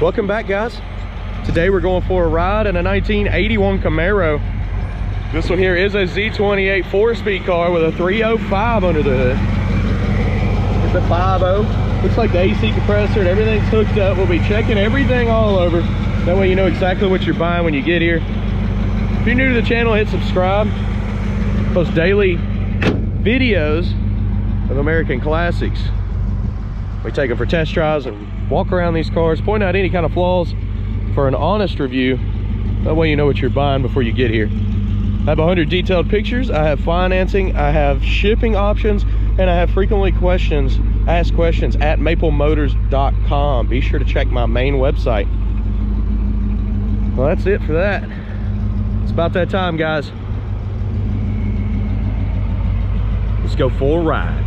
Welcome back, guys. Today we're going for a ride in a 1981 Camaro. This one here is a Z28 4-speed car with a 305 under the hood. It's a 5.0. Looks like the AC compressor and everything's hooked up. We'll be checking everything all over. That way you know exactly what you're buying when you get here. If you're new to the channel, hit subscribe. Post daily videos of American classics. We take them for test drives and walk around these cars, point out any kind of flaws for an honest review. That way you know what you're buying before you get here. I have 100 detailed pictures, I have financing, I have shipping options, and I have frequently asked questions at maplemotors.com. Be sure to check my main website. Well, that's it for that. It's about that time, guys. Let's go for a ride.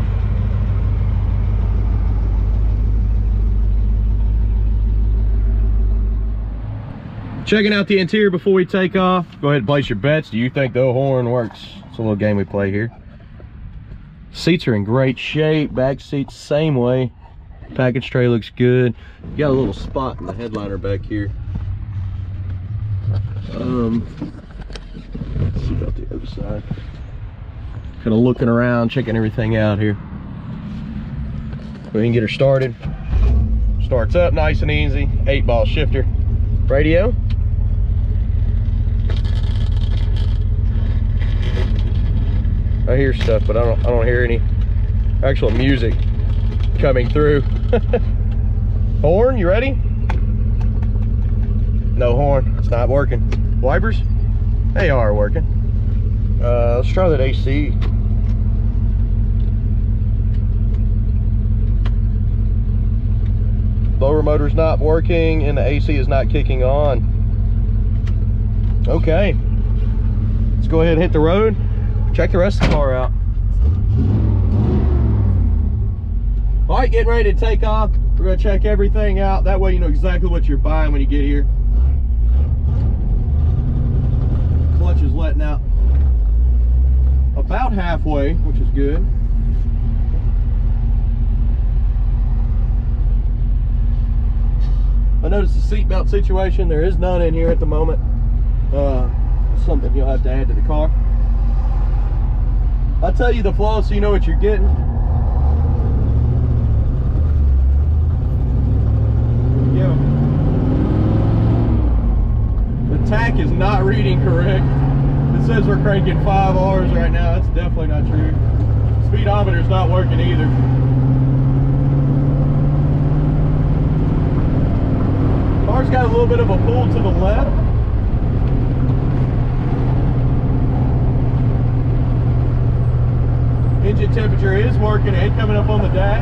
Checking out the interior before we take off. Go ahead and place your bets. Do you think the horn works? It's a little game we play here. Seats are in great shape. Back seats same way. Package tray looks good. You got a little spot in the headliner back here. Let's see about the other side. Kind of looking around, checking everything out here. Go ahead and get her started. Starts up nice and easy. 8-ball shifter. Radio. I hear stuff, but I don't hear any actual music coming through. Horn, you ready? No horn, it's not working. Wipers, they are working. Let's try that AC. Lower motor's not working and the AC is not kicking on. Okay, let's go ahead and hit the road. Check the rest of the car out. All right, getting ready to take off. We're gonna check everything out. That way you know exactly what you're buying when you get here. Clutch is letting out about halfway, which is good. I noticed the seatbelt situation. There is none in here at the moment. Something you'll have to add to the car. I'll tell you the flaws so you know what you're getting. Here we go. The tach is not reading correct. It says we're cranking 5 R's right now. That's definitely not true. Speedometer's not working either. Car's got a little bit of a pull to the left. Engine temperature is working and coming up on the dash.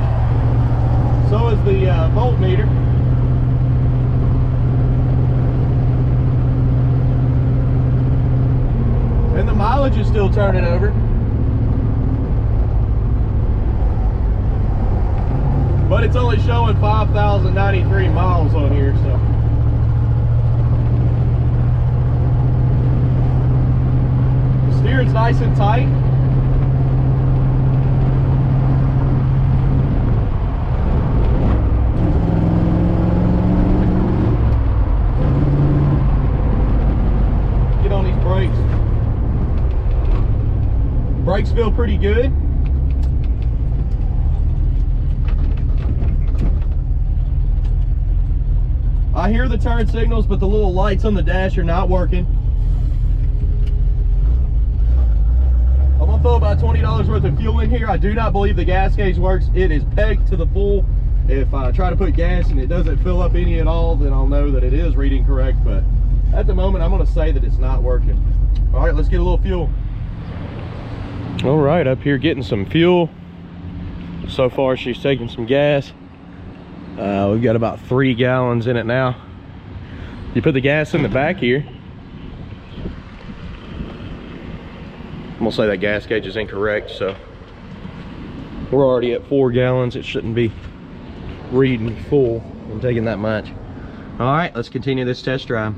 So is the voltmeter. And the mileage is still turning over. But it's only showing 5,093 miles on here, so. The steering's nice and tight. Get on these brakes. Brakes feel pretty good. I hear the turn signals, but the little lights on the dash are not working. I'm gonna throw about $20 worth of fuel in here. I do not believe the gas gauge works. It is pegged to the full. If I try to put gas and it doesn't fill up any at all, then I'll know that it is reading correct. But at the moment, I'm gonna say that it's not working. All right, let's get a little fuel. All right, up here getting some fuel. So far, she's taking some gas. We've got about 3 gallons in it now. You put the gas in the back here. I'm gonna say that gas gauge is incorrect, so we're already at 4 gallons. It shouldn't be reading full and taking that much. All right, let's continue this test drive.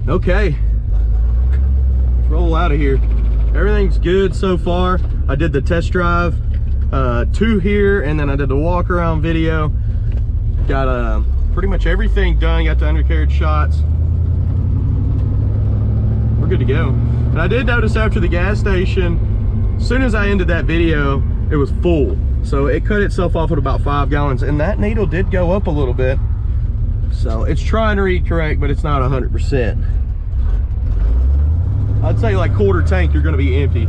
Okay, let's roll out of here. Everything's good so far. I did the test drive 2 here, and then I did the walk around video. Got pretty much everything done. Got the undercarriage shots. We're good to go. And I did notice after the gas station, as soon as I ended that video, it was full. So it cut itself off at about 5 gallons, and that needle did go up a little bit. So it's trying to read correct, but it's not 100%. I'd say like quarter tank, you're gonna be empty.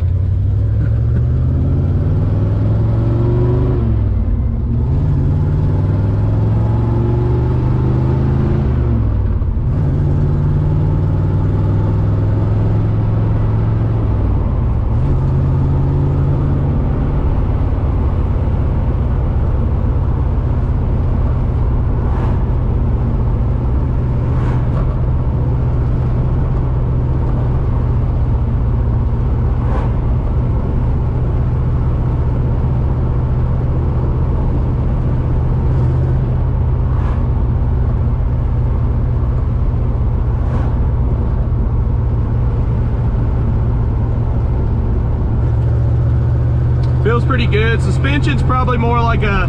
Feels pretty good. Suspension's probably more like a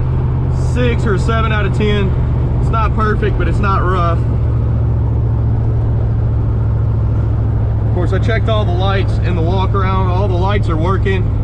6 or a 7 out of 10. It's not perfect, but it's not rough. Of course, I checked all the lights in the walk around. All the lights are working.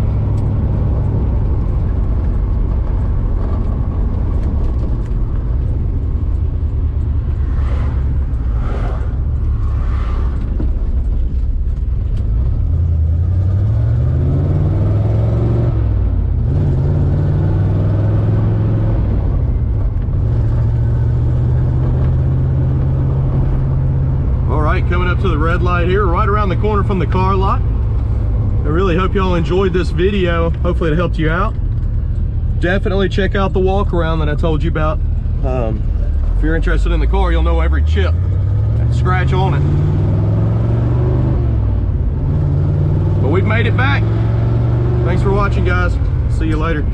Coming up to the red light here, right around the corner from the car lot. I really hope y'all enjoyed this video. Hopefully it helped you out. Definitely check out the walk around that I told you about. If you're interested in the car, you'll know every chip and scratch on it. But we've made it back. Thanks for watching, guys. See you later.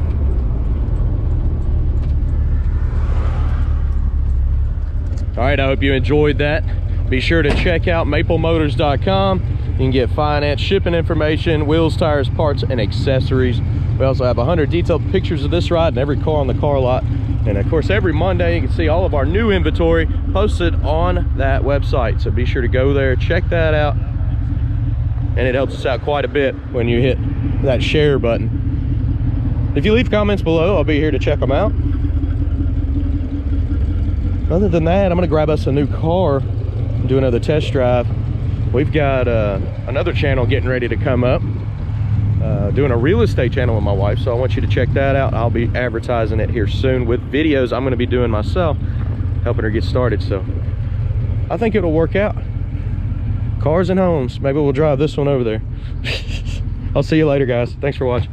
All right, I hope you enjoyed that. Be sure to check out maplemotors.com. You can get finance, shipping information, wheels, tires, parts, and accessories. We also have 100 detailed pictures of this ride and every car on the car lot. And of course, every Monday you can see all of our new inventory posted on that website. So be sure to go there, check that out. And it helps us out quite a bit when you hit that share button. If you leave comments below, I'll be here to check them out. Other than that, I'm gonna grab us a new car, do another test drive. We've got another channel getting ready to come up, doing a real estate channel with my wife, so I want you to check that out. I'll be advertising it here soon with videos I'm going to be doing myself, helping her get started. So I think it'll work out. Cars and homes, maybe we'll drive this one over there. I'll see you later, guys. Thanks for watching.